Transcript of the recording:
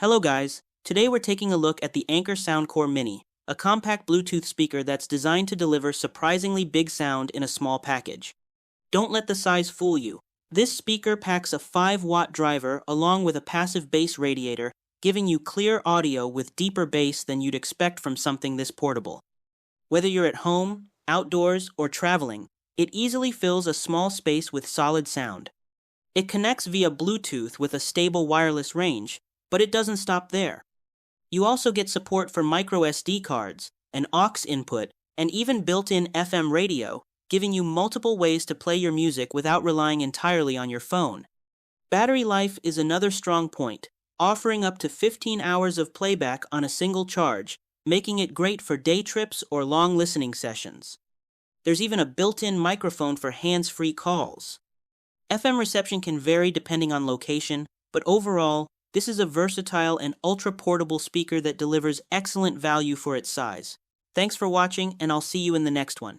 Hello guys, today we're taking a look at the Anker Soundcore Mini, a compact Bluetooth speaker that's designed to deliver surprisingly big sound in a small package. Don't let the size fool you. This speaker packs a 5-watt driver along with a passive bass radiator, giving you clear audio with deeper bass than you'd expect from something this portable. Whether you're at home, outdoors, or traveling, it easily fills a small space with solid sound. It connects via Bluetooth with a stable wireless range, but it doesn't stop there. You also get support for micro SD cards, an aux input, and even built-in FM radio, giving you multiple ways to play your music without relying entirely on your phone. Battery life is another strong point, offering up to 15 hours of playback on a single charge, making it great for day trips or long listening sessions. There's even a built-in microphone for hands-free calls. FM reception can vary depending on location, but overall, this is a versatile and ultra-portable speaker that delivers excellent value for its size. Thanks for watching, and I'll see you in the next one.